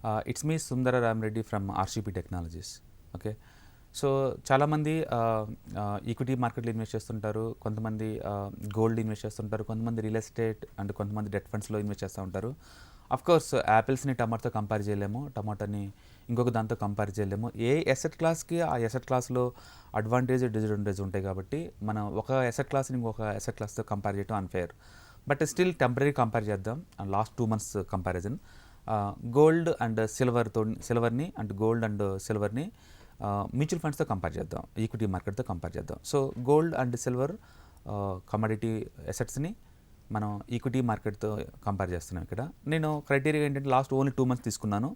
It's me, Sundara Rami Reddy from RCP Technologies. Okay. So చాలామంది equity మార్కెట్లో invest చేస్తుంటారు, కొంతమంది గోల్డ్ ఇన్వెస్ట్ చేస్తుంటారు, కొంతమంది రియల్ ఎస్టేట్ అండ్ కొంతమంది డెట్ ఫండ్స్లో ఇన్వెస్ట్ చేస్తూ ఉంటారు. అఫ్కోర్స్ యాపిల్స్ని టమాటోతో కంపేర్ చేయలేము, టమాటోని ఇంకొక దాంతో కంపేర్ చేయలేము. ఏ ఎసెట్ క్లాస్కి ఆ ఎసెట్ క్లాస్లో అడ్వాంటేజ్ డిసడ్వాంటేజ్ ఉంటాయి కాబట్టి మనం ఒక ఎసెట్ క్లాస్ని ఇంకొక ఎసెట్ క్లాస్తో కంపేర్ చేయడం unfair. But still temporary compare చేద్దాం. Last 2 months comparison gold and సిల్వర్ని అండ్ గోల్డ్ అండ్ సిల్వర్ని మ్యూచువల్ ఫండ్స్తో కంపేర్ చేద్దాం, ఈక్విటీ మార్కెట్తో కంపేర్ చేద్దాం. So gold and silver commodity అసెట్స్ని మనం ఈక్విటీ మార్కెట్తో కంపేర్ చేస్తున్నాం. ఇక్కడ నేను క్రైటీరియా ఏంటంటే లాస్ట్ ఓన్లీ 2 months తీసుకున్నాను.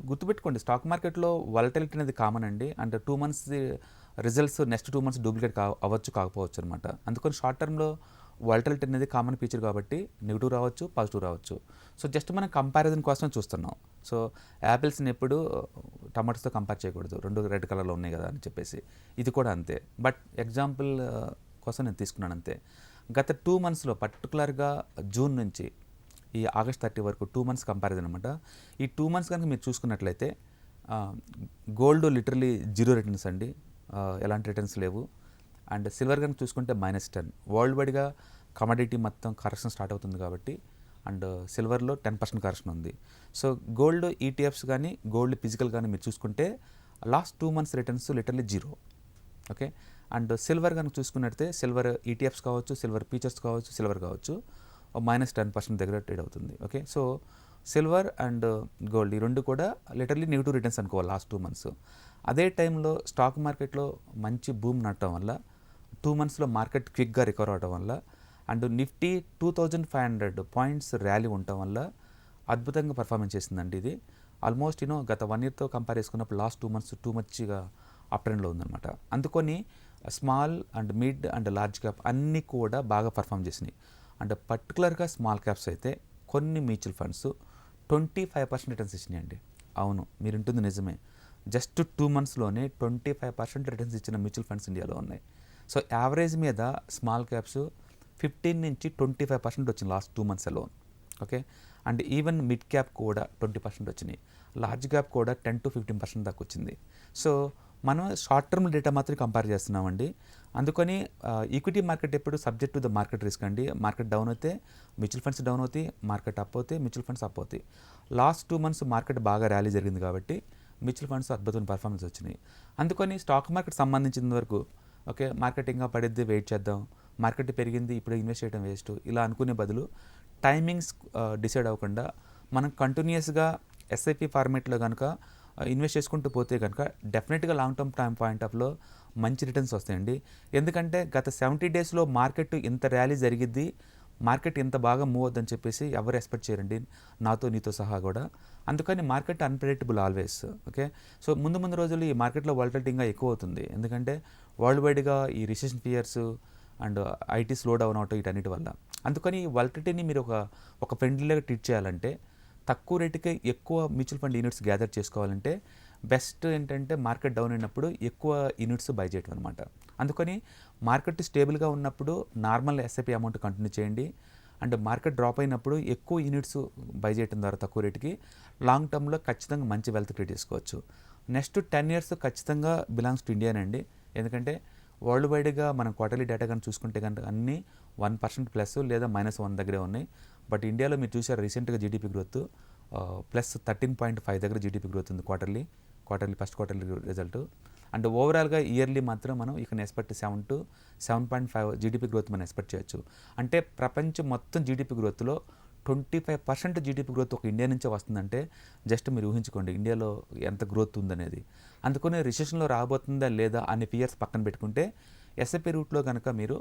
గుర్తుపెట్టుకోండి, స్టాక్ మార్కెట్లో వాలటిలిటీ అనేది కామన్ అండి. అంటే 2 months results next 2 months duplicate అవ్వచ్చు కాకపోవచ్చు అనమాట. అందుకని షార్ట్ టర్మ్లో వాలటిలిటీ అనేది కామన్ ఫీచర్ కాబట్టి నెగిటివ్ రావచ్చు, పాజిటివ్ రావచ్చు. సో జస్ట్ మనం కంపారిజన్ కోసం చూస్తున్నాం. సో యాపిల్స్ని ఎప్పుడు టమాటోస్తో కంపేర్ చేయకూడదు, రెండు రెడ్ కలర్లో ఉన్నాయి కదా అని చెప్పేసి. ఇది కూడా అంతే. బట్ ఎగ్జాంపుల్ కోసం నేను తీసుకున్నాను అంతే. గత 2 monthsలో పర్టికులర్గా జూన్ నుంచి ఈ August 30 వరకు 2 months కంపారిజన్ అనమాట. ఈ 2 months కనుక మీరు చూసుకున్నట్లయితే గోల్డ్ లిటరలీ 0 రిటర్న్స్ అండి, ఎలాంటి రిటర్న్స్ లేవు. అండ్ సిల్వర్ కనుక చూసుకుంటే -10. వరల్డ్ వైడ్గా కమోడిటీ మొత్తం కరెక్షన్ స్టార్ట్ అవుతుంది కాబట్టి అండ్ సిల్వర్లో 10% కరెక్షన్ ఉంది. సో గోల్డ్ ఈటీఎఫ్స్ కానీ గోల్డ్ ఫిజికల్ కానీ మీరు చూసుకుంటే last 2 months returns literally 0. Okay. And silver కనుక చూసుకున్నట్టే సిల్వర్ ఈటీఎఫ్స్ కావచ్చు, సిల్వర్ ఫీచర్స్ కావచ్చు, సిల్వర్ కావచ్చు -10% దగ్గర ట్రేడ్ అవుతుంది. Okay. So silver and gold ఈ రెండు కూడా లిటరలీ నెగిటివ్ రిటర్న్స్ అనుకోవాలి లాస్ట్ 2 months. అదే టైంలో స్టాక్ మార్కెట్లో మంచి బూమ్ నడటం వల్ల 2 monthsలో మార్కెట్ క్విక్గా రికవర్ అవడం వల్ల అండ్ నిఫ్టీ 2500 points ర్యాలీ ఉండటం వల్ల అద్భుతంగా పర్ఫార్మెన్స్ చేసిందండి. ఇది ఆల్మోస్ట్ గత 1 yearతో కంపేర్ చేసుకున్నప్పుడు లాస్ట్ 2 months టూ మచ్గా అప్ ట్రెండ్లో ఉందన్నమాట. అందుకని small and mid and large cap అన్నీ కూడా బాగా పర్ఫామ్ చేసినాయి. అండ్ పర్టికులర్గా స్మాల్ క్యాప్స్ అయితే కొన్ని మ్యూచువల్ ఫండ్స్ 25% రిటర్న్స్ ఇచ్చినాయండి. అవును, మీరు ఉంటుంది నిజమే. జస్ట్ 2 monthsలోనే 25% రిటర్న్స్ ఇచ్చిన మ్యూచువల్ ఫండ్స్ ఇండియాలో ఉన్నాయి. సో యావరేజ్ మీద స్మాల్ క్యాప్స్ 15 నుంచి 25% వచ్చింది last 2 months alone. Okay. And even mid cap కూడా 20% వచ్చినాయి, లార్జ్ క్యాప్ కూడా 10 to 15% దాకా వచ్చింది. సో మనం షార్ట్ టర్మ్ డేటా మాత్రం కంపేర్ చేస్తున్నామండి. అందుకని ఈక్విటీ మార్కెట్ ఎప్పుడు subject to the market risk అండి. మార్కెట్ డౌన్ అయితే మ్యూచువల్ ఫండ్స్ డౌన్ అవుతాయి, మార్కెట్ అప్ అవుతాయి, మ్యూచువల్ ఫండ్స్ అప్ అవుతాయి. లాస్ట్ 2 months మార్కెట్ బాగా ర్యాలీ జరిగింది కాబట్టి మ్యూచువల్ ఫండ్స్ అద్భుతమైన పర్ఫార్మెన్స్ వచ్చినాయి. అందుకని స్టాక్ మార్కెట్ సంబంధించిన వరకు ఓకే, మార్కెట్ ఇంకా పడిద్ది, వెయిట్ చేద్దాం, మార్కెట్ పెరిగింది ఇప్పుడు ఇన్వెస్ట్ చేయడం వేస్ట్, ఇలా అనుకునే బదులు టైమింగ్స్ డిసైడ్ అవ్వకుండా మనం కంటిన్యూస్గా ఎస్ఐపి ఫార్మేట్లో కనుక ఇన్వెస్ట్ చేసుకుంటూ పోతే కనుక డెఫినెట్గా లాంగ్ టర్మ్ టైం పాయింట్ ఆఫ్లో మంచి రిటర్న్స్ వస్తాయండి. ఎందుకంటే గత 70 daysలో మార్కెట్ ఇంత ర్యాలీ జరిగిద్ది, మార్కెట్ ఇంత బాగా మూవ్ అవుద్దని చెప్పేసి ఎవరు ఎక్స్పెక్ట్ చేయరండి, నాతో నీతో సహా కూడా. అందుకని market unpredictable always. Okay. So ముందు రోజులు ఈ మార్కెట్లో వాలటిలిటీ ఇంకా ఎక్కువ అవుతుంది, ఎందుకంటే వరల్డ్ వైడ్గా ఈ recession fears and IT slow down అవటం వీటన్నిటి వల్ల. అందుకని వాలటిలిటీని మీరు ఒక ఫ్రెండ్లీగా ట్రీట్ చేయాలంటే, తక్కువ రేటుకి ఎక్కువ మ్యూచువల్ ఫండ్ యూనిట్స్ గ్యాదర్ చేసుకోవాలంటే బెస్ట్ ఏంటంటే మార్కెట్ డౌన్ అయినప్పుడు ఎక్కువ యూనిట్స్ బై చేయడం అనమాట. అందుకని మార్కెట్ స్టేబుల్గా ఉన్నప్పుడు నార్మల్ ఎస్ఐపి అమౌంట్ కంటిన్యూ చేయండి. అండ్ మార్కెట్ డ్రాప్ అయినప్పుడు ఎక్కువ యూనిట్స్ బై చేయడం ద్వారా తక్కువ రేటుకి లాంగ్ టర్మ్లో ఖచ్చితంగా మంచి వెల్త్ క్రియేట్ చేసుకోవచ్చు. నెక్స్ట్ 10 years ఖచ్చితంగా బిలాంగ్స్ టు ఇండియానండి. ఎందుకంటే వరల్డ్ వైడ్గా మనం క్వార్టర్లీ డేటా కానీ చూసుకుంటే కనుక అన్నీ 1% ప్లస్ లేదా -1 దగ్గరే ఉన్నాయి. బట్ ఇండియాలో మీరు చూసారు రీసెంట్గా జీడిపి గ్రోత్ +13.5 దగ్గర జీడిపి గ్రోత్ ఉంది quarterly first quarterly result. And ఓవరాల్గా ఇయర్లీ మాత్రం మనం ఇక ఎక్స్పెక్ట్ 7 to 7.5 జీడిపి గ్రోత్ మనం ఎక్స్పెక్ట్ చేయొచ్చు. అంటే ప్రపంచం మొత్తం జీడిపి గ్రోత్లో 25% జీడిపి గ్రోత్ ఒక ఇండియా నుంచే వస్తుందంటే జస్ట్ మీరు ఊహించుకోండి ఇండియాలో ఎంత గ్రోత్ ఉందనేది. అందుకని రిసెషన్లో రాబోతుందా లేదా అనే ఫియర్స్ పక్కన పెట్టుకుంటే ఎస్ఐపి రూట్లో కనుక మీరు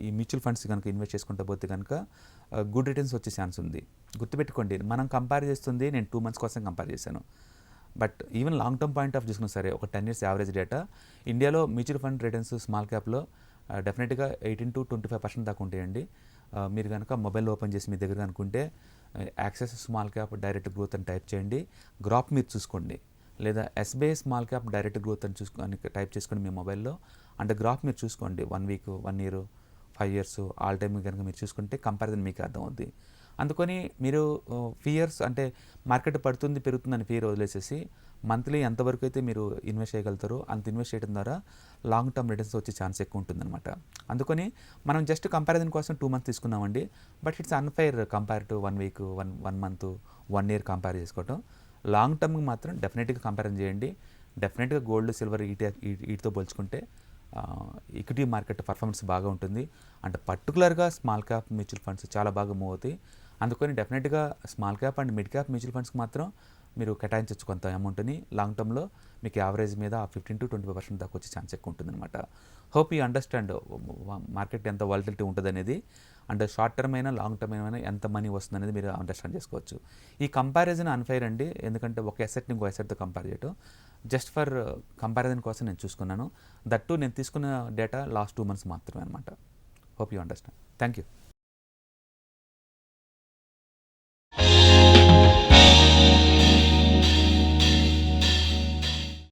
ఈ మ్యూచువల్ ఫండ్స్ కనుక ఇన్వెస్ట్ చేసుకుంటూ పోతే కనుక గుడ్ రిటర్న్స్ వచ్చే ఛాన్స్ ఉంది. గుర్తుపెట్టుకోండి, మనం కంపేర్ చేస్తుంది నేను 2 months కోసం కంపేర్ చేశాను. But even long term point of చూసుకున్నా సరే ఒక 10 years యావరేజ్ డేటా ఇండియాలో మ్యూచువల్ ఫండ్ రిటర్న్స్ స్మాల్ క్యాప్లో డెఫినెట్గా 18 to 25% దాకా ఉంటాయండి. మీరు కనుక మొబైల్ ఓపెన్ చేసి మీ దగ్గర అనుకుంటే access small cap direct growth అని టైప్ చేయండి, గ్రాఫ్ మీరు చూసుకోండి. లేదా SBI small cap direct growth అని చూసుకొని టైప్ చేసుకోండి మీ మొబైల్లో. అంటే గ్రాఫ్ మీరు చూసుకోండి 1 week, 1 year, 5 years all time కనుక మీరు చూసుకుంటే కంపారిజన్ మీకు అర్థమవుద్ది. అందుకని మీరు ఫియర్స్ అంటే మార్కెట్ పడుతుంది పెరుగుతుందని ఫియర్ వదిలేసేసి మంత్లీ ఎంతవరకు అయితే మీరు ఇన్వెస్ట్ చేయగలుగుతారో అంత ఇన్వెస్ట్ చేయడం ద్వారా లాంగ్ టర్మ్ రిటర్న్స్ వచ్చే ఛాన్స్ ఎక్కువ ఉంటుందన్నమాట. అందుకని మనం జస్ట్ కంపారిజన్ కోసం 2 మంత్స్ తీసుకున్నామండి. But it's unfair compare to 1 week, 1 month, 1 year compare చేసుకోవటం. లాంగ్ టర్మ్కి మాత్రం డెఫినెట్గా కంపారిజన్ చేయండి. డెఫినెట్గా గోల్డ్, సిల్వర్ వీటితో పోల్చుకుంటే ఈక్విటీ మార్కెట్ పర్ఫార్మెన్స్ బాగా ఉంటుంది. అంటే పర్టికులర్గా స్మాల్ క్యాప్ మ్యూచువల్ ఫండ్స్ చాలా బాగా మూవ్ అవుతాయి. అందుకని డెఫినెట్గా small cap and mid cap mutual ఫండ్స్కి మాత్రం మీరు కేటాయించవచ్చు కొంత అమౌంట్ని. లాంగ్ టర్మ్లో మీకు యావరేజ్ మీద 15-20% దాకా వచ్చే ఛాన్స్ ఎక్కువ ఉంటుందన్నమాట. హోప్ యూ అండర్స్టాండ్ మార్కెట్ ఎంత వాలటిలిటీ ఉంటుంది అనేది, అండ్ షార్ట్ టర్మ్ అయినా లాంగ్ టర్మ్ అయినా ఎంత మనీ వస్తుంది అనేది మీరు అండర్స్టాండ్ చేసుకోవచ్చు. ఈ కంపారిజన్ అన్ఫైర్ అండి, ఎందుకంటే ఒక అసెట్ని ఇంకో అసెట్తో కంపేర్ చేయటం జస్ట్ ఫర్ కంపారిజన్ కోసం నేను చూసుకున్నాను. దట్టు నేను తీసుకున్న డేటా లాస్ట్ 2 మంత్స్ మాత్రమే అనమాట. Hope you understand. Thank you.